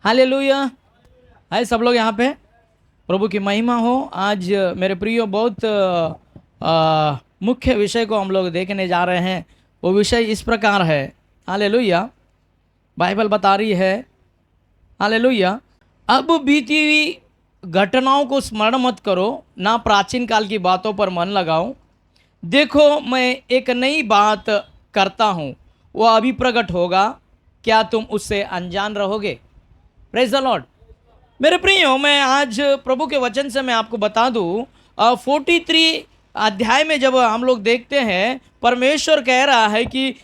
Hallelujah. है सब लोग यहाँ पे? प्रभु की महिमा हो। आज मेरे प्रियो बहुत मुख्य विषय को हम लोग देखने जा रहे हैं। वो विषय इस प्रकार है। हालेलुया। बाइबल बता रही है, हालेलुया, अब बीती हुई घटनाओं को स्मरण मत करो, ना प्राचीन काल की बातों पर मन लगाओ। देखो, मैं एक नई बात करता हूँ, वह अभी प्रकट होगा, क्या तुम उससे अनजान रहोगे? Praise the Lord. मेरे प्रियो, मैं आज प्रभु के वचन से मैं आपको बता दूं, 43 अध्याय में जब हम लोग देखते हैं, परमेश्वर कह रहा है कि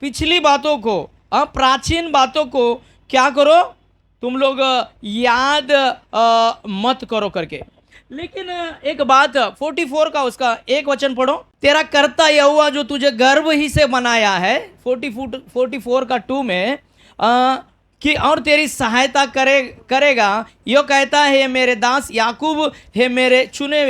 पिछली बातों को, प्राचीन बातों को क्या करो, तुम लोग याद मत करो करके। लेकिन एक बात, 44 का उसका एक वचन पढ़ो। तेरा कर्ता यहोवा जो तुझे गर्भ ही से बनाया है, 44 का 2 में कि और तेरी सहायता करेगा, यो कहता है मेरे दास याकूब, है मेरे चुने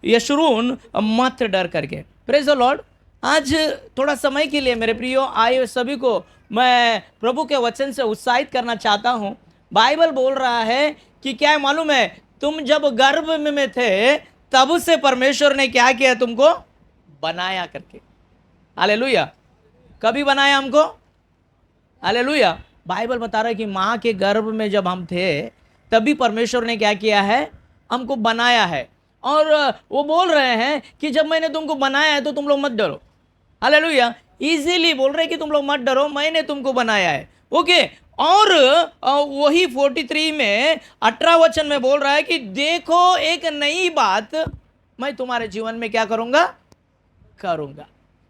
यशरून, मत डर करके। Praise the Lord. आज थोड़ा समय के लिए मेरे प्रियो आए हुए सभी को मैं प्रभु के वचन से उत्साहित करना चाहता हूँ। बाइबल बोल रहा है कि क्या है मालूम है, तुम जब गर्भ में थे तब से परमेश्वर ने क्या किया, तुमको बनाया करके। हालेलुया। कभी बनाया हमको? हालेलुया। बाइबल बता रहा है कि माँ के गर्भ में जब हम थे तभी परमेश्वर ने क्या किया है, हमको बनाया है। और वो बोल रहे हैं कि जब मैंने तुमको बनाया है तो तुम लोग मत डरो। हालेलुया। इजीली बोल रहे हैं कि तुम लोग मत डरो, मैंने तुमको बनाया है। ओके। और वही 43 में 18 वचन में बोल रहा है कि देखो, एक नई बात मैं तुम्हारे जीवन में क्या करूंगा।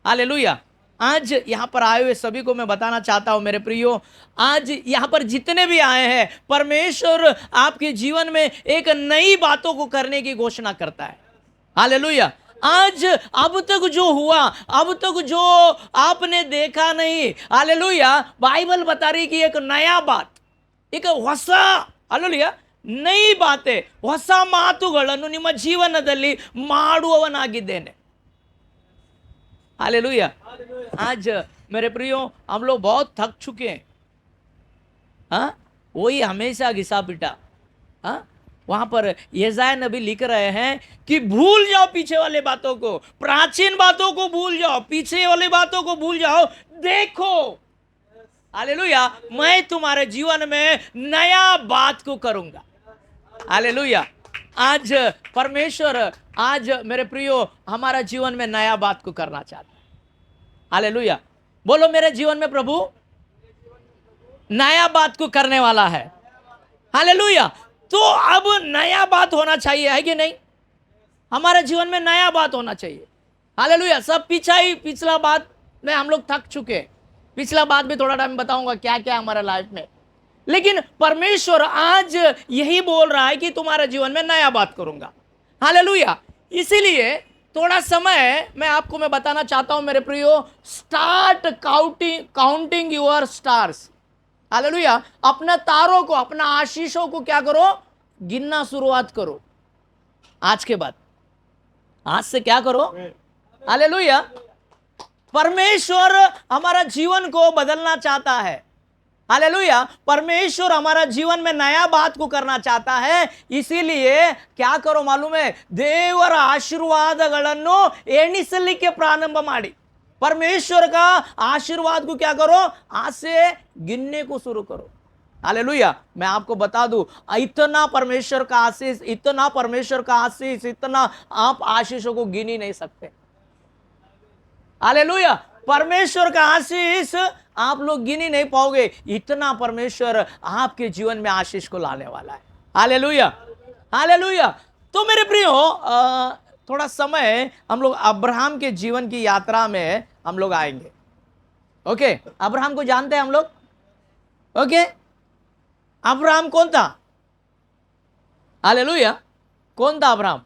हालेलुया। आज यहां पर आए हुए सभी को मैं बताना चाहता हूं मेरे प्रियो, आज यहां पर जितने भी आए हैं, परमेश्वर आपके जीवन में एक नई बातों को करने की घोषणा करता है। हालेलुया। आज अब तक जो हुआ, अब तक जो आपने देखा नहीं, हालेलुया, बाइबल बता रही कि एक नया बात, एक ಹೊಸ, हालेलुया, नई बातें, ಹೊಸ ಮಾತುಗಳನ್ನು ನಿಮ್ಮ ಜೀವನದಲ್ಲಿ ಮಾಡುವವನಾಗಿದ್ದೇನೆ। हालेलुया। आज मेरे प्रियो, हम लोग बहुत थक चुके हैं। हाँ, वही हमेशा घिसा पिटा। हाँ, वहां पर यशायाह नबी लिख रहे हैं कि भूल जाओ पीछे वाले बातों को, प्राचीन बातों को भूल जाओ, पीछे वाली बातों को भूल जाओ। देखो, हालेलुया, मैं तुम्हारे जीवन में नया बात को करूंगा। हालेलुया। आज परमेश्वर, आज मेरे प्रियो, हमारा जीवन में नया बात को करना चाहता है। हालेलुया। बोलो, मेरे जीवन में प्रभु नया बात को करने वाला है। हालेलुया। तो अब नया बात होना चाहिए, है कि नहीं? हमारे जीवन में नया बात होना चाहिए। हालेलुया। सब पिछला बात में हम लोग थक चुके। पिछला बात भी थोड़ा टाइम बताऊंगा क्या क्या हमारे लाइफ में। लेकिन परमेश्वर आज यही बोल रहा है कि तुम्हारे जीवन में नया बात करूंगा। हालेलुया। इसीलिए थोड़ा समय मैं बताना चाहता हूं मेरे प्रियो, start counting your stars. Hallelujah. अपने तारों को, अपना आशीषों को क्या करो, गिनना शुरुआत करो। आज के बाद, आज से क्या करो, हालेलुया, परमेश्वर हमारा जीवन को बदलना चाहता है। हालेलुया। परमेश्वर हमारा जीवन में नया बात को करना चाहता है। इसीलिए क्या करो मालूम है, देवर आशीर्वादಗಳನ್ನು ಎಣಿಸಲಿಕ್ಕೆ ಪ್ರಾರಂಭ ಮಾಡಿ। परमेश्वर का आशीर्वाद को क्या करो, आज से गिनने को शुरू करो। हालेलुया। मैं आपको बता दूं, इतना परमेश्वर का आशीष, इतना परमेश्वर का आशीष, इतना आप आशीषों को गिन ही नहीं सकते। हालेलुया। परमेश्वर का आशीष आप लोग गिन ही नहीं पाओगे, इतना परमेश्वर आपके जीवन में आशीष को लाने वाला है। हालेलुया। हालेलुया। तो मेरे प्रियो, थोड़ा समय हम लोग अब्राहम के जीवन की यात्रा में हम लोग आएंगे। ओके। अब्राहम को जानते हैं हम लोग? ओके। अब्राहम कौन था? हालेलुया। कौन था अब्राहम?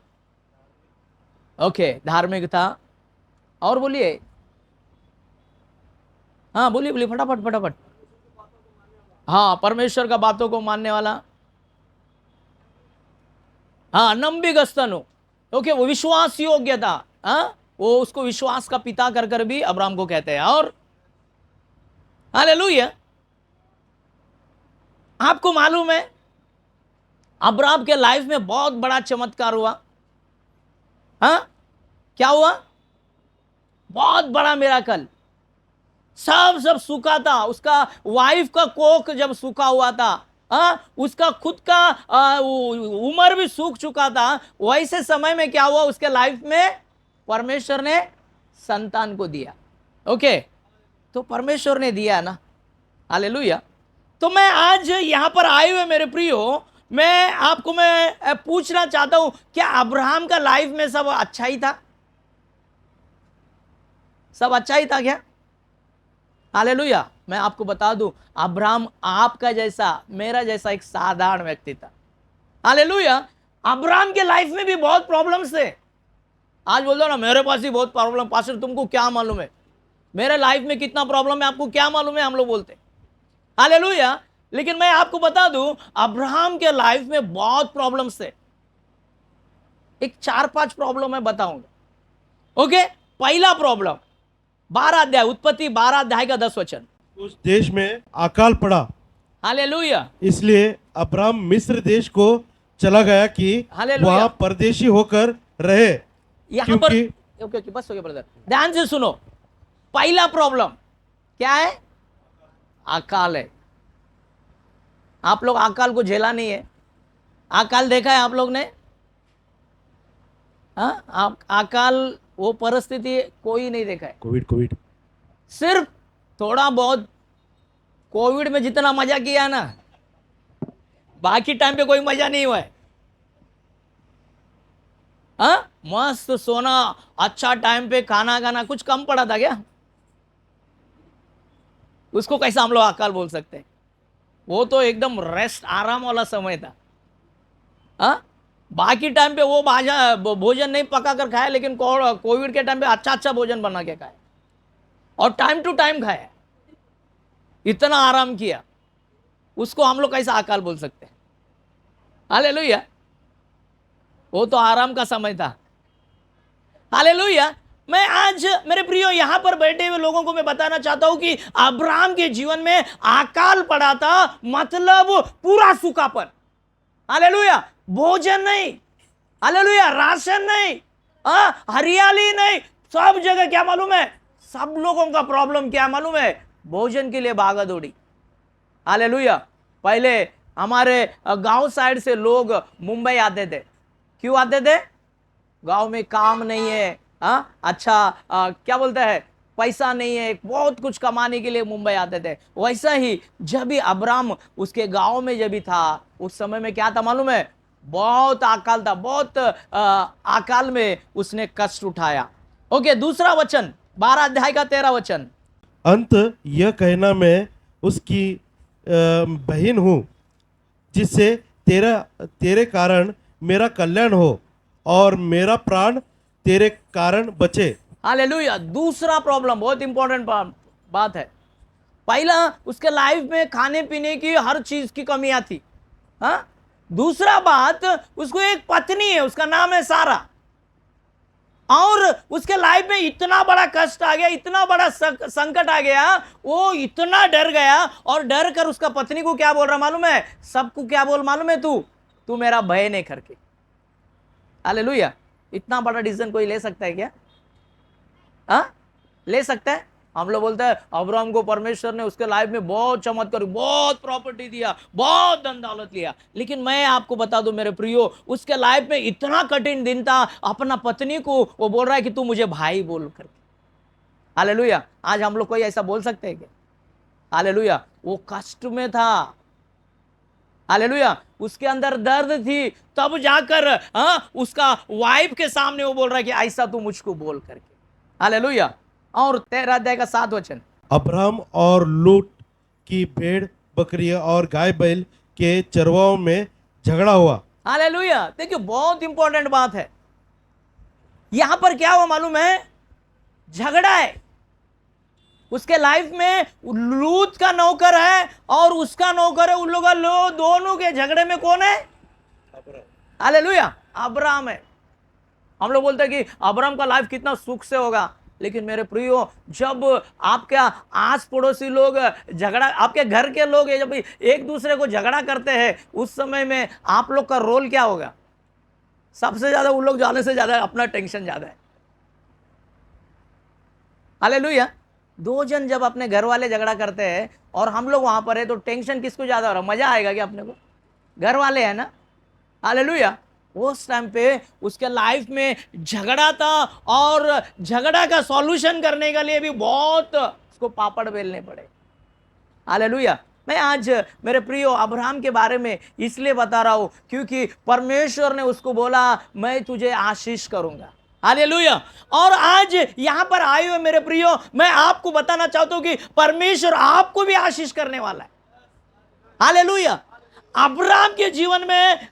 ओके, धार्मिक था। और बोलिए, हाँ बोलिए बोलिए, फटाफट फटाफट। हाँ, परमेश्वर का बातों को मानने वाला। हाँ, नंबिगस्तनु। ओके, वो विश्वास योग्य था। हाँ, वो उसको विश्वास का पिता कर भी अब्राहम को कहते हैं। और हालेलुया। आपको मालूम है अब्राहम के लाइफ में बहुत बड़ा चमत्कार हुआ। हाँ, क्या हुआ? बहुत बड़ा मिराकल। सब सूखा था, उसका वाइफ का कोख जब सूखा हुआ था, उसका खुद का उम्र भी सूख चुका था, वैसे समय में क्या हुआ उसके लाइफ में? परमेश्वर ने संतान को दिया। ओके, तो परमेश्वर ने दिया ना, हालेलुया। तो मैं आज यहां पर आए हुए मेरे प्रियो, मैं पूछना चाहता हूं, क्या अब्राहम का लाइफ में सब अच्छा ही था? सब अच्छा ही था क्या? हालेलुया। मैं आपको बता दूं, अब्राहम आपका जैसा, मेरा जैसा एक साधारण व्यक्ति था। हालेलुया। अब्राहम के लाइफ में भी बहुत प्रॉब्लम्स थे। आज बोल दो ना, मेरे पास ही बहुत प्रॉब्लम। पास्टर तुमको क्या मालूम है मेरे लाइफ में कितना प्रॉब्लम है, आपको क्या मालूम है, हम लोग बोलते। हालेलुया। लेकिन मैं आपको बता दूं, अब्राहम के लाइफ में बहुत प्रॉब्लम्स थे। एक 4-5 प्रॉब्लम मैं बताऊंगा। ओके, पहला प्रॉब्लम 12 अध्याय, उत्पत्ति 12 अध्याय का 10 वचन। उस देश में अकाल पड़ा, हालेलुया। इसलिए अब्राम मिस्र देश को चला गया कि हालेलुया। वहां परदेशी होकर रहे। यहां पर क्योंकि ओके बस हो गया ब्रदर, ध्यान से सुनो। पहला प्रॉब्लम क्या है? अकाल है। आप लोग अकाल को झेला नहीं है। अकाल देखा है आप लोग ने? हाँ, अकाल वो परिस्थिति कोई नहीं देखा है। कोविड सिर्फ थोड़ा बहुत कोविड में जितना मजा किया ना, बाकी टाइम पे कोई मजा नहीं हुआ है। मस्त सोना, अच्छा टाइम पे खाना खाना, कुछ कम पड़ा था क्या? उसको कैसा हम लोग अकाल बोल सकते हैं? वो तो एकदम रेस्ट, आराम वाला समय था। बाकी टाइम पे वो भोजन नहीं पका कर खाया, लेकिन कोविड के टाइम पे अच्छा अच्छा भोजन बना के खाया और टाइम टू टाइम खाया, इतना आराम किया। उसको हम लोग कैसा अकाल बोल सकते हैं? हालेलुया। वो तो आराम का समय था। हालेलुया। मैं आज मेरे प्रियो यहां पर बैठे हुए लोगों को मैं बताना चाहता हूं कि अब्राहम के जीवन में अकाल पड़ा था, मतलब पूरा सूखापन। हालेलुया। भोजन नहीं, हालेलुया, राशन नहीं, हरियाली नहीं, सब जगह क्या मालूम है? सब लोगों का प्रॉब्लम क्या मालूम है? भोजन के लिए भागा दौड़ी। हालेलुया। पहले हमारे गांव साइड से लोग मुंबई आते थे। क्यों आते थे? गांव में काम नहीं है, क्या बोलते हैं, पैसा नहीं है, बहुत कुछ कमाने के लिए मुंबई आते थे। वैसा ही जब भी अब्राहम उसके गांव में जब भी था, उस समय में क्या था मालूम है? बहुत अकाल था, बहुत अकाल में उसने कष्ट उठाया। ओके, दूसरा वचन 12 अध्याय का 13 वचन। अंत यह कहना मैं उसकी बहन हूँ, जिससे तेरे कारण मेरा कल्याण हो और मेरा प्राण तेरे कारण बचे। हालेलुया। दूसरा प्रॉब्लम बहुत इंपॉर्टेंट बात है। पहला, उसके लाइफ में खाने पीने की हर चीज की कमियां थी। दूसरा बात, उसको एक पत्नी है, उसका नाम है सारा, और उसके लाइफ में इतना बड़ा कष्ट आ गया, इतना बड़ा संकट आ गया, वो इतना डर गया, और डर कर उसका पत्नी को क्या बोल रहा मालूम है? सबको क्या बोल मालूम है? तू मेरा भय नहीं करके। हालेलुया। इतना बड़ा डिसीजन कोई ले सकता है क्या? ले सकता है? हम लोग बोलते हैं अब्राहम को परमेश्वर ने उसके लाइफ में बहुत चमत्कार, बहुत प्रॉपर्टी दिया, बहुत धन दौलत लिया, लेकिन मैं आपको बता दूं मेरे प्रियो, उसके लाइफ में इतना कठिन दिन था। अपना पत्नी को वो बोल रहा है कि तू मुझे भाई बोल करके। हालेलुया। आज हम लोग कोई ऐसा बोल सकते हैं क्या? हालेलुया। वो कष्ट में था। हालेलुया। उसके अंदर दर्द थी, तब जाकर उसका वाइफ के सामने वो बोल रहा है कि ऐसा तू मुझको बोल करके। हालेलुया। और 13 अध्याय का 7 वचन। अब्राहम और लूत की भेड़ बकरियां और गाय बैल के चरवाओं में झगड़ा हुआ। हालेलुया। देखिए, बहुत इंपॉर्टेंट बात है। यहां पर क्या हुआ मालूम है? झगड़ा है। उसके लाइफ में लूत का नौकर है और उसका नौकर है। उन लोग दोनों के झगड़े में कौन है? हालेलुया, अब्राहम है। हम लोग बोलते हैं कि अब्राहम का लाइफ कितना सुख से होगा, लेकिन मेरे प्रियो, जब आपके आस पड़ोसी लोग झगड़ा, आपके घर के लोग जब एक दूसरे को झगड़ा करते हैं, उस समय में आप लोग का रोल क्या होगा? सबसे ज्यादा उन लोग जाने से ज्यादा अपना टेंशन ज्यादा है। हालेलुया। दो जन जब अपने घर वाले झगड़ा करते हैं और हम लोग वहां पर है, तो टेंशन किसको ज्यादा हो रहा है? मजा आएगा क्या अपने को? घर वाले है ना। हालेलुया। उस टाइम पे उसके लाइफ में झगड़ा था, और झगड़ा का सॉल्यूशन करने के लिए भी बहुत उसको पापड़ बेलने पड़े। हालेलुया। मैं आज मेरे प्रियो अब्राहम के बारे में इसलिए बता रहा हूं क्योंकि परमेश्वर ने उसको बोला, मैं तुझे आशीष करूंगा। हालेलुया। और आज यहां पर आए हुए मेरे प्रियो, मैं आपको बताना चाहता हूं कि परमेश्वर आपको भी आशीष करने वाला है। हालेलुया। अब्राहम के जीवन में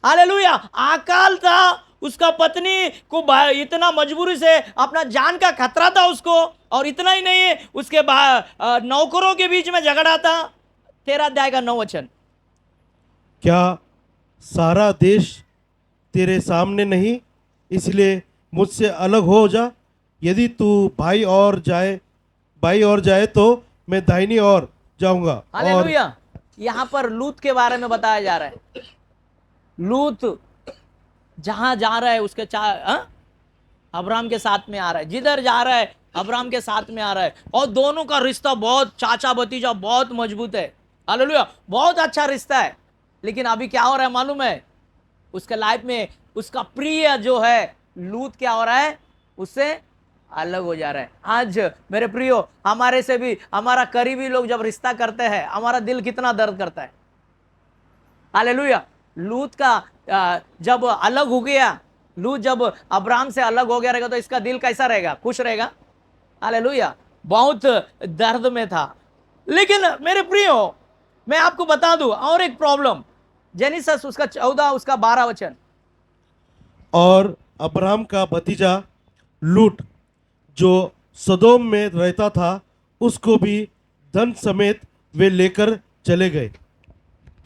हालेलुया अकाल था, उसका पत्नी को इतना मजबूरी से अपना जान का खतरा था उसको, और इतना ही नहीं है, उसके नौकरों के बीच में झगड़ा था। 13 अध्याय का 9 वचन। क्या सारा देश तेरे सामने नहीं? इसलिए मुझसे अलग हो जा। यदि तू भाई और जाए तो मैं दाहिनी ओर जाऊंगा। और हालेलुया। यहां पर लूत के बारे में बताया जा रहा है। लूत जहां जा रहा है उसके अब्राहम के साथ में आ रहा है, जिधर जा रहा है अब्राहम के साथ में आ रहा है, और दोनों का रिश्ता बहुत चाचा भतीजा बहुत मजबूत है। हालेलुया। बहुत अच्छा रिश्ता है। लेकिन अभी क्या हो रहा है मालूम है? उसके लाइफ में उसका प्रिय जो है लूत क्या हो रहा है? उससे अलग हो जा रहा है। आज मेरे प्रियो, हमारे से भी हमारा करीबी लोग जब रिश्ता करते हैं, हमारा दिल कितना दर्द करता है। हालेलुया। लूत का जब अलग हो गया, लूत जब अब्राहम से अलग हो गया रहेगा, तो इसका दिल कैसा रहेगा? खुश रहेगा? हालेलुया। बहुत दर्द में था। लेकिन मेरे प्रियो, मैं आपको बता दूं और एक प्रॉब्लम। जेनिसस उसका 14 उसका 12 वचन। और अब्राहम का भतीजा लूट जो सदोम में रहता था, उसको भी धन समेत वे लेकर चले गए।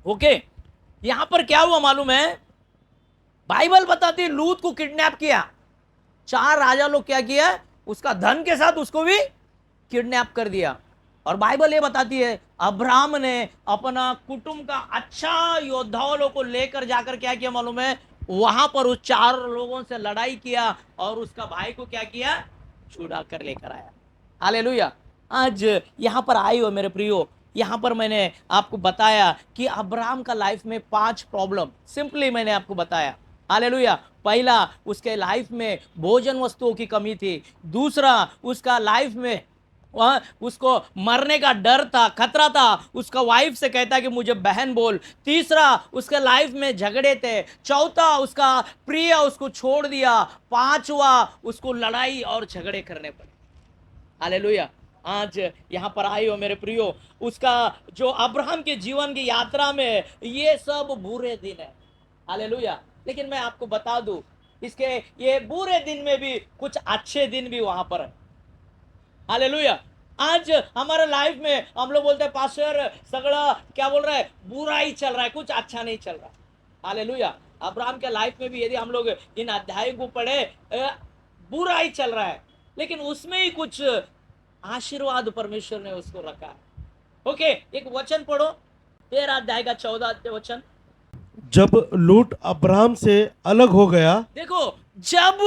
ओके। यहां पर क्या हुआ मालूम है? बाइबल बताती है लूत को किडनैप किया। 4 राजा लोग क्या किया? उसका धन के साथ उसको भी किडनैप कर दिया। और बाइबल ये बताती है अब्राहम ने अपना कुटुंब का अच्छा योद्धाओं लोग को लेकर जाकर क्या किया मालूम है? वहां पर उस 4 लोगों से लड़ाई किया, और उसका भाई को क्या किया? छुड़ा कर लेकर आया। हालेलुया। आज यहां पर आए हो मेरे प्रियो, यहां पर मैंने आपको बताया कि अब्राहम का लाइफ में 5 प्रॉब्लम सिंपली मैंने आपको बताया। हालेलुया। पहला, उसके लाइफ में भोजन वस्तुओं की कमी थी। दूसरा, उसका लाइफ में उसको मरने का डर था, खतरा था। उसका वाइफ से कहता कि मुझे बहन बोल। तीसरा, उसके लाइफ में झगड़े थे। चौथा, उसका प्रिय उसको छोड़ दिया। पांचवा, उसको लड़ाई और झगड़े करने पड़े। हालेलुया। आज यहां पर आए हो मेरे प्रियो, उसका जो अब्राहम के जीवन की यात्रा में ये सब बुरे दिन है। हालेलुया। लेकिन मैं आपको बता दूं, इसके ये बुरे दिन में भी कुछ अच्छे दिन भी वहां पर है। हालेलुया। आज हमारे लाइफ में हम लोग बोलते हैं पास्टर सगड़ा क्या बोल रहा है? बुरा ही चल रहा है, कुछ अच्छा नहीं चल रहा। हालेलुया। अब्राहम के लाइफ में भी यदि हम लोग इन अध्यायों को पढ़े, बुरा ही चल रहा है, लेकिन उसमें ही कुछ आशीर्वाद परमेश्वर ने उसको रखा है। ओके, एक वचन पढ़ो, 13 अध्याय का 14 वचन। जब लूट अब्राहम से अलग हो गया, देखो, जब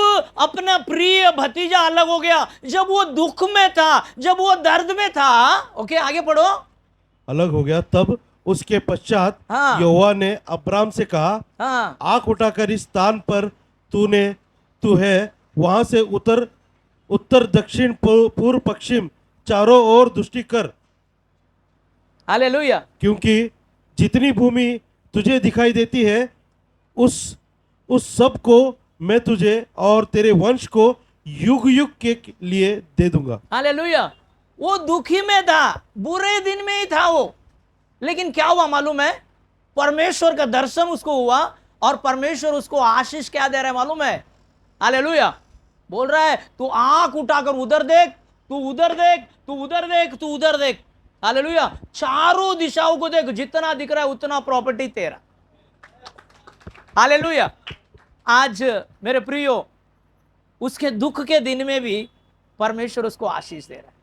अपना प्रिय भतीजा अलग हो गया, जब वो दुख में था, जब वो दर्द में था। ओके, आगे पढ़ो। अलग हो गया, तब उसके पश्चात हाँ। यहोवा ने अब्राम से कहा, हाँ। आंख उठाकर इस स्थान पर तू है वहां से उत्तर दक्षिण पूर्व पश्चिम चारों ओर दृष्टि कर, हालेलुया। क्योंकि जितनी भूमि तुझे दिखाई देती है उस सब को मैं तुझे और तेरे वंश को युग युग के लिए दे दूंगा। हालेलुया। वो दुखी में था, बुरे दिन में ही था वो, लेकिन क्या हुआ मालूम है? परमेश्वर का दर्शन उसको हुआ, और परमेश्वर उसको आशीष क्या दे रहा है मालूम है? हालेलुया। बोल रहा है तू आंख उठाकर उधर देख, तू उधर देख, तू उधर देख, तू उधर देख। हालेलुया। चारों दिशाओं को देख, जितना दिख रहा है उतना प्रॉपर्टी तेरा। हालेलुया। आज मेरे प्रियो, उसके दुख के दिन में भी परमेश्वर उसको आशीष दे रहा है।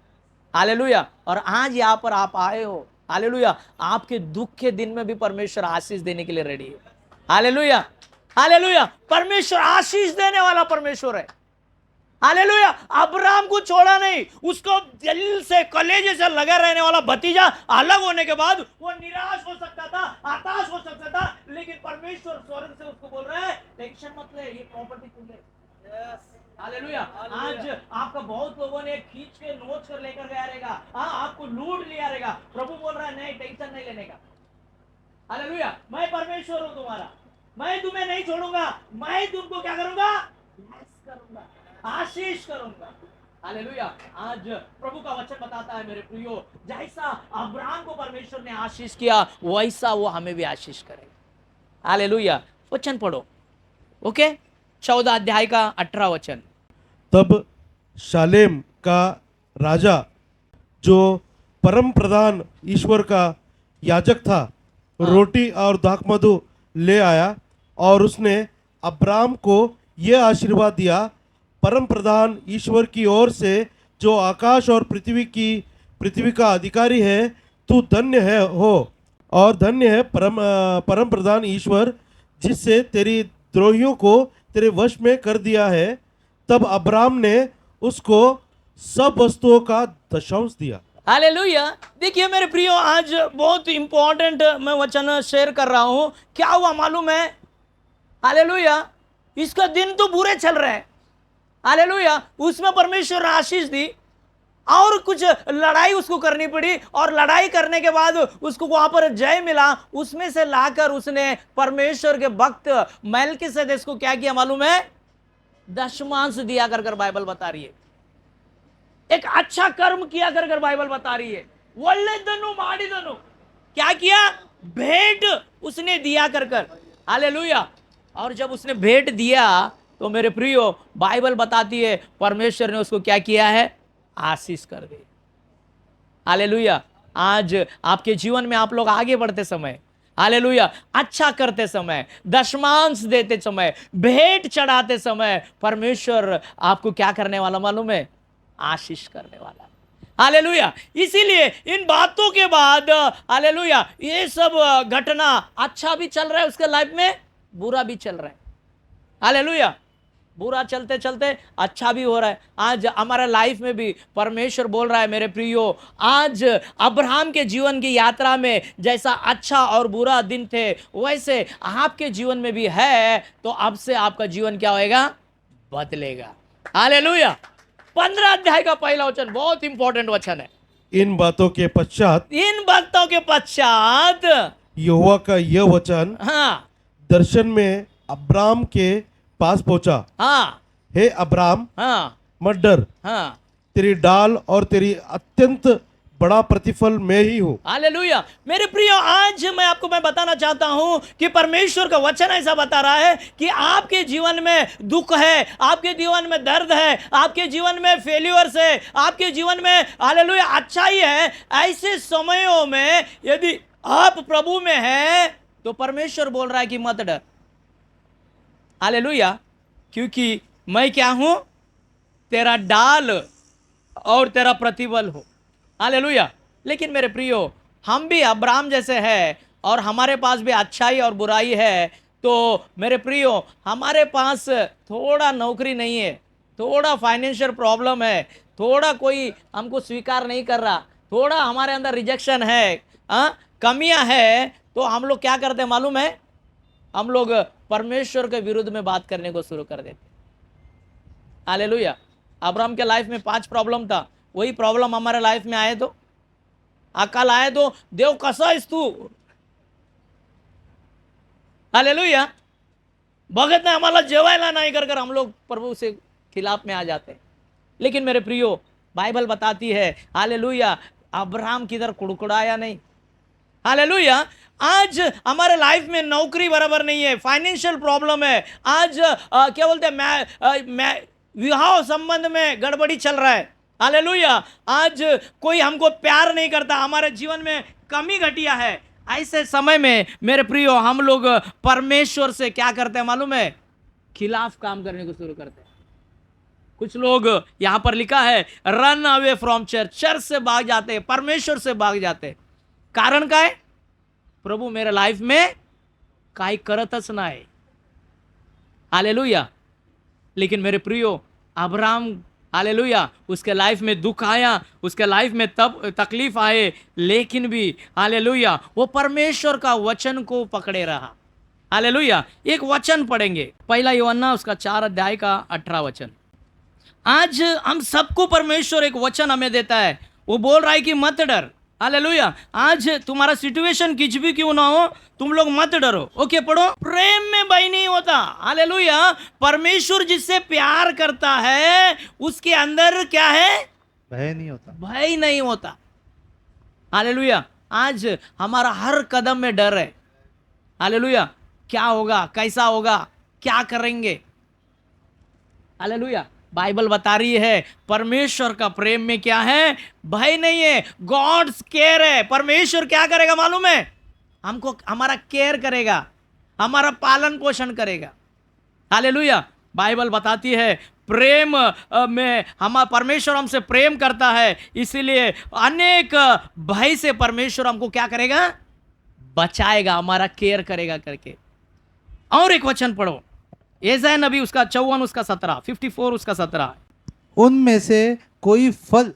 हालेलुया। और आज यहाँ पर आप आए हो, हालेलुया, आपके दुख के दिन में भी परमेश्वर आशीष देने के लिए रेडी है। Hallelujah, hallelujah. परमेश्वर आशीष देने वाला परमेश्वर है। हालेलुया। अब्राहम को छोड़ा नहीं, उसको दिल से कलेजे से लगा रहने वाला भतीजा अलग होने के बाद वो निराश हो सकता था, हताश हो सकता था, लेकिन परमेश्वर स्वर्ग से उसको बोल रहा है टेंशन मत ले, ये प्रॉपर्टी तुम ले। हालेलुया। आज आपका बहुत लोगों ने खींच के नोच कर लेकर गया रहेगा, आपको लूट लिया रहेगा। प्रभु बोल रहा है नहीं, टेंशन नहीं लेने का। हालेलुया। मैं परमेश्वर हूं तुम्हारा, मैं तुम्हें नहीं छोड़ूंगा, मैं तुमको क्या करूंगा, ब्लेस करूंगा, आशीष करूंगा। हालेलुया। आज प्रभु का वचन बताता है मेरे प्रियो, जैसा अब्राहम को परमेश्वर ने आशीष किया वैसा वो हमें भी आशीष करेगा। हालेलुया। वचन पढ़ो, ओके, 14 अध्याय का 18 वचन। तब शालेम का राजा जो परम प्रधान ईश्वर का याजक था रोटी और दाखमधु ले आया और उसने अब्राम को यह आशीर्वाद दिया, परम प्रधान ईश्वर की ओर से जो आकाश और पृथ्वी का अधिकारी है, तू धन्य है हो और धन्य है परम प्रधान ईश्वर जिससे तेरी द्रोहियों को तेरे वश में कर दिया है। तब अब्राम ने उसको सब वस्तुओं का दशांश दिया। हालेलुया। देखिए मेरे प्रियो, आज बहुत इंपॉर्टेंट मैं वचन शेयर कर रहा हूं। क्या हुआ मालूम है? हालेलुया। इसका दिन तो बुरे चल रहे हैं। हालेलुया। उसमें परमेश्वर ने आशीष दी और कुछ लड़ाई उसको करनी पड़ी, और लड़ाई करने के बाद उसको वहां पर जय मिला। उसमें से लाकर उसने परमेश्वर के भक्त मेल्किसेदेक को क्या किया मालूम है? दशमांश दिया कर बाइबल बता रही है। एक अच्छा कर्म किया कर बाइबल बता रही है। ಒಳ್ಳೆದನ್ನು ಮಾಡಿದನು, क्या किया? भेंट उसने दिया कर। हालेलुया। और जब उसने भेंट दिया तो मेरे प्रियो, बाइबल बताती है परमेश्वर ने उसको क्या किया है? आशीष कर दी। हालेलुया। आज आपके जीवन में आप लोग आगे बढ़ते समय, हालेलुया, अच्छा करते समय, दशमांश देते समय, भेंट चढ़ाते समय, परमेश्वर आपको क्या करने वाला मालूम है? आशीष करने वाला। हालेलुया। इसीलिए इन बातों के बाद, हालेलुया, ये सब घटना अच्छा भी चल रहा है उसके लाइफ में, बुरा भी चल रहा है। हालेलुया। बुरा चलते चलते अच्छा भी हो रहा है। आज हमारा लाइफ में भी परमेश्वर बोल रहा है मेरे प्रियो, आज अब्राहम के जीवन की यात्रा में जैसा अच्छा और बुरा दिन थे वैसे आपके जीवन में भी है। तो अब से आपका जीवन क्या होएगा? बदलेगा। हालेलुया। 15 अध्याय का पहला वचन बहुत इंपॉर्टेंट वचन है। इन बातों के पश्चात यहोवा का यह वचन हाँ दर्शन में अब्राम के पास पहुंचा। हाँ हे अब्राम, हाँ मत डर, हाँ। तेरी डाल और तेरी अत्यंत बड़ा प्रतिफल मैं ही हूं। हालेलुया। मेरे प्रियो, आज मैं बताना चाहता हूं कि परमेश्वर का वचन ऐसा बता रहा है कि आपके जीवन में दुख है, आपके जीवन में दर्द है, आपके जीवन में फेल्यूअर्स है, आपके जीवन में हालेलुया अच्छाई है। ऐसे समयों में यदि आप प्रभु में हैं तो परमेश्वर बोल रहा है कि मत डर। हालेलुया। क्योंकि मैं क्या हूं? तेरा डाल और तेरा प्रतिबल हो। हालेलुया। लेकिन मेरे प्रियो, हम भी अब्राहम जैसे हैं और हमारे पास भी अच्छाई और बुराई है। तो मेरे प्रियो, हमारे पास थोड़ा नौकरी नहीं है, थोड़ा फाइनेंशियल प्रॉब्लम है, थोड़ा कोई हमको स्वीकार नहीं कर रहा, थोड़ा हमारे अंदर रिजेक्शन है, कमियां है, तो हम लोग क्या करते हैं मालूम है? हम लोग परमेश्वर के विरुद्ध में बात करने को शुरू कर देते। हालेलुया। अब्राहम के लाइफ में 5 प्रॉब्लम था, वही प्रॉब्लम हमारे लाइफ में आए तो अकाल आए तो देव कसा आहेस तू? हालेलुया। भगत ने हमारा जेवायला नहीं कर हम लोग प्रभु से खिलाफ में आ जाते हैं। लेकिन मेरे प्रियो, बाइबल बताती है हालेलुया, अब्राहम किधर कुड़कुड़ाया नहीं। हालेलुया। आज हमारे लाइफ में नौकरी बराबर नहीं है, फाइनेंशियल प्रॉब्लम है, आज क्या बोलते हैं, मैं विवाह संबंध में गड़बड़ी चल रहा है। हालेलुया। आज कोई हमको प्यार नहीं करता, हमारे जीवन में कमी घटिया है। ऐसे समय में मेरे प्रियो, हम लोग परमेश्वर से क्या करते हैं मालूम है? खिलाफ काम करने को शुरू करते हैं। कुछ लोग यहां पर लिखा है रन अवे फ्रॉम चर्च से भाग जाते हैं, परमेश्वर से भाग जाते हैं। कारण काय? प्रभु मेरे लाइफ में काही करतच नाही। हालेलुया। लेकिन मेरे प्रियो, अब्राहम, हालेलुया, उसके लाइफ में दुख आया, उसके लाइफ में तब तकलीफ आए, लेकिन भी हालेलुया वो परमेश्वर का वचन को पकड़े रहा। हालेलुया। एक वचन पढ़ेंगे, पहला यूहन्ना उसका 4 अध्याय का 18 वचन। आज हम सबको परमेश्वर एक वचन हमें देता है, वो बोल रहा है कि मत डर। हालेलुया। आज तुम्हारा सिचुएशन कुछ भी क्यों ना हो, तुम लोग मत डरो। ओके, पढ़ो। प्रेम में भय नहीं होता। हालेलुया। परमेश्वर जिससे प्यार करता है उसके अंदर क्या है? भय नहीं होता। भय नहीं होता। हालेलुया। आज हमारा हर कदम में डर है। हालेलुया। क्या होगा, कैसा होगा, क्या करेंगे? हालेलुया। बाइबल बता रही है परमेश्वर का प्रेम में क्या है? भय नहीं है, गॉड्स केयर है। परमेश्वर क्या करेगा मालूम है? हमको हमारा केयर करेगा, हमारा पालन पोषण करेगा। हालेलुया। बाइबल बताती है प्रेम में हम परमेश्वर हमसे प्रेम करता है, इसीलिए अनेक भय से परमेश्वर हमको क्या करेगा? बचाएगा, हमारा केयर करेगा करके। और एक वचन पढ़ो, यशायाह नबी उसका 54 उसका 17, 54 उसका 17। उनमें से कोई फल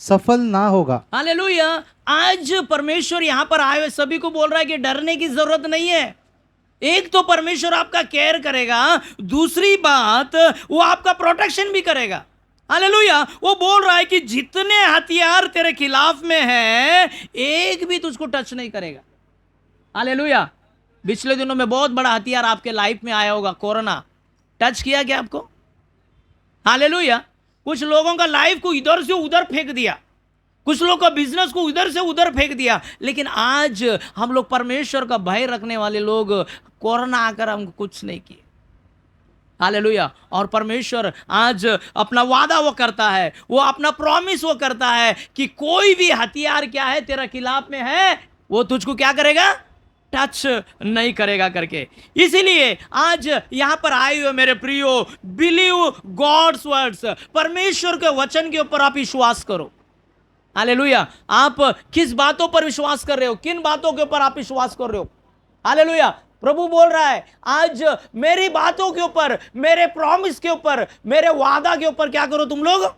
सफल ना होगा। हालेलुया। आज परमेश्वर यहां पर आए हुए सभी को बोल रहा है कि डरने की जरूरत नहीं है। एक तो परमेश्वर आपका केयर करेगा, दूसरी बात वो आपका प्रोटेक्शन भी करेगा। हालेलुया। वो बोल रहा है कि जितने हथियार तेरे खिलाफ में है एक भी तुझको टच नहीं करेगा। हालेलुया। पिछले दिनों में बहुत बड़ा हथियार आपके लाइफ में आया होगा, कोरोना। टच किया क्या आपको? हालेलुया। कुछ लोगों का लाइफ को इधर से उधर फेंक दिया, कुछ लोग का बिजनेस को इधर से उधर फेंक दिया, लेकिन आज हम लोग परमेश्वर का भय रखने वाले लोग, कोरोना आकर हमको कुछ नहीं किए। हालेलुया। और परमेश्वर आज अपना वादा वो करता है, वो अपना प्रॉमिस वो करता है कि कोई भी हथियार क्या है तेरा खिलाफ में है, वो तुझको क्या करेगा? टच नहीं करेगा करके। इसीलिए आज यहां पर आए हुए मेरे प्रियो, बिलीव गॉड्स वर्ड्स। परमेश्वर के वचन के ऊपर आप विश्वास करो। हालेलुया। आप किस बातों पर विश्वास कर रहे हो, किन बातों के ऊपर आप विश्वास कर रहे हो? हालेलुया। प्रभु बोल रहा है आज मेरी बातों के ऊपर, मेरे प्रॉमिस के ऊपर, मेरे वादा के ऊपर क्या करो? तुम लोग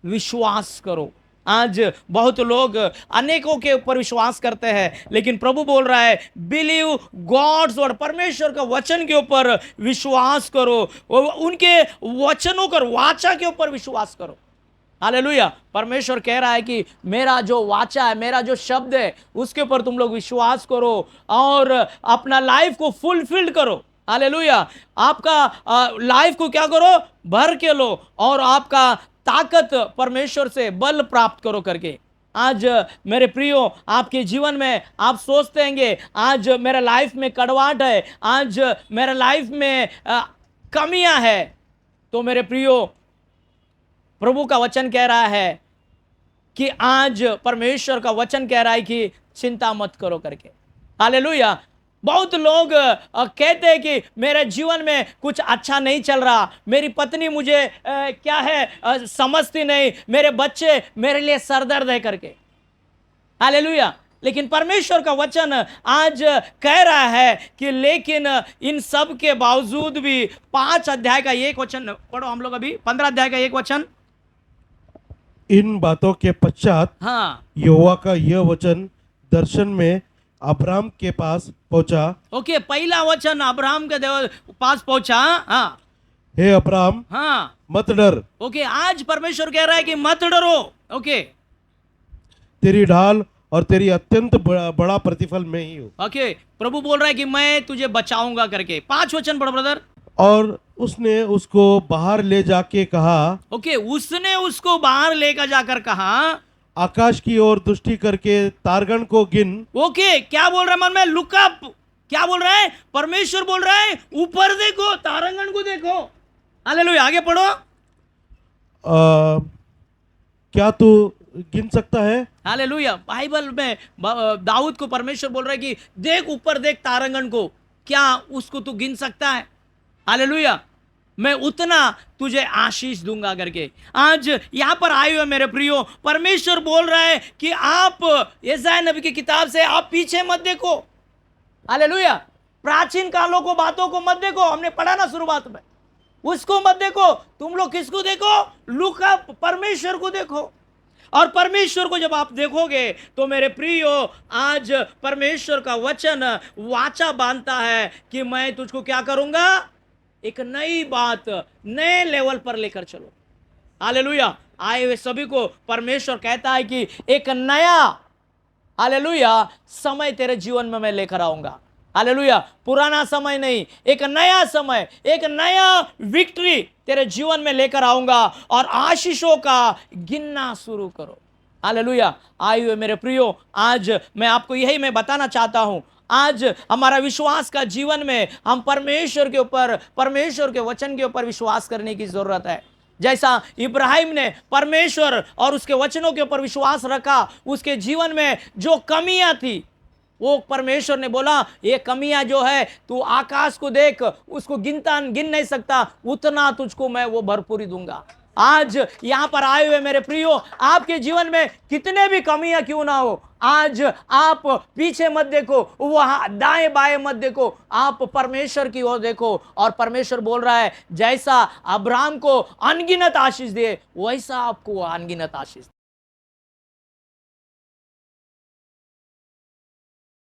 विश्वास करो। आज बहुत लोग अनेकों के ऊपर विश्वास करते हैं, लेकिन प्रभु बोल रहा है बिलीव गॉड्स वर्ड। परमेश्वर का वचन के ऊपर विश्वास करो, उनके वचनों पर, वाचा के ऊपर विश्वास करो। हालेलुया। परमेश्वर कह रहा है कि मेरा जो वाचा है, मेरा जो शब्द है, उसके ऊपर तुम लोग विश्वास करो और अपना लाइफ को फुलफिल्ड करो। हालेलुया। आपका लाइफ को क्या करो? भर के लो और आपका ताकत परमेश्वर से बल प्राप्त करो करके। आज मेरे प्रियो, आपके जीवन में आप सोचते होंगे आज मेरे लाइफ में कड़वाहट है, आज मेरे लाइफ में कमियां है, तो मेरे प्रियो प्रभु का वचन कह रहा है कि आज परमेश्वर का वचन कह रहा है कि चिंता मत करो करके। हालेलुया। बहुत लोग कहते हैं कि मेरे जीवन में कुछ अच्छा नहीं चल रहा, मेरी पत्नी मुझे क्या है समझती नहीं, मेरे बच्चे मेरे लिए सरदर्द है करके। हालेलुया। लेकिन परमेश्वर का वचन आज कह रहा है कि लेकिन इन सब के बावजूद भी 5 अध्याय का 1 वचन पढ़ो हम लोग, अभी 15 अध्याय का 1 वचन। इन बातों के पश्चात हाँ, यहोवा का यह वचन दर्शन में अब्राहम के पास पहुंचा। ओके, पहला वचन अब्राहम के पास पहुंचा। हाँ हे अब्राहम, हाँ, मत डर, ओके। आज परमेश्वर कह रहा है कि मत डरो। ओके, तेरी ढाल और तेरी अत्यंत बड़ा प्रतिफल मैं ही हूँ। ओके। प्रभु बोल रहा है कि मैं तुझे बचाऊंगा करके। 5 वचन पढ़ो ब्रदर। और उसने उसको बाहर ले जाके कहा, ओके, उसने उसको बाहर लेकर जाकर कहा, आकाश की ओर दृष्टि करके तारगण को गिन। ओके, क्या बोल रहा है मन में? Look up. क्या बोल रहा है? परमेश्वर बोल रहा है ऊपर देखो, तारंगण को देखो। हालेलुया। आगे पढ़ो। क्या तू गिन सकता है? हालेलुया। बाइबल में दाऊद को परमेश्वर बोल रहा है कि देख ऊपर, देख तारंगण को, क्या उसको तू गिन सकता है? हालेलुया। मैं उतना तुझे आशीष दूंगा करके। आज यहां पर आए हुए मेरे प्रियो, परमेश्वर बोल रहा है कि आप यशायाह नबी की किताब से आप पीछे मत देखो। हालेलुया। प्राचीन कालों को, बातों को मत देखो। हमने पढ़ा ना शुरुआत में, उसको मत देखो। तुम लोग किसको देखो? लुक अप, परमेश्वर को देखो। और परमेश्वर को जब आप देखोगे तो मेरे प्रियो, आज परमेश्वर का वचन वाचा बांधता है कि मैं तुझको क्या करूंगा? एक नई बात, नए लेवल पर लेकर चलो। हालेलुया। आए हुए सभी को परमेश्वर कहता है कि एक नया, हालेलुया, समय तेरे जीवन में मैं लेकर आऊंगा। हालेलुया। पुराना समय नहीं, एक नया समय, एक नया विक्ट्री तेरे जीवन में लेकर आऊंगा और आशीषों का गिनना शुरू करो। हालेलुया। आए हुए मेरे प्रियो, आज मैं आपको यही मैं बताना चाहता हूं। आज हमारा विश्वास का जीवन में हम परमेश्वर के ऊपर, परमेश्वर के वचन के ऊपर विश्वास करने की जरूरत है। जैसा इब्राहिम ने परमेश्वर और उसके वचनों के ऊपर विश्वास रखा, उसके जीवन में जो कमियां थी, वो परमेश्वर ने बोला ये कमियां जो है, तू आकाश को देख, उसको गिन नहीं सकता, उतना तुझको मैं वो भरपूरी दूंगा। आज यहां पर आए हुए मेरे प्रियो, आपके जीवन में कितने भी कमियां क्यों ना हो, आज आप पीछे मत देखो, वहां दाएं बाएं मत देखो, आप परमेश्वर की ओर देखो। और परमेश्वर बोल रहा है, जैसा अब्राहम को अनगिनत आशीष दिए, वैसा आपको अनगिनत आशीष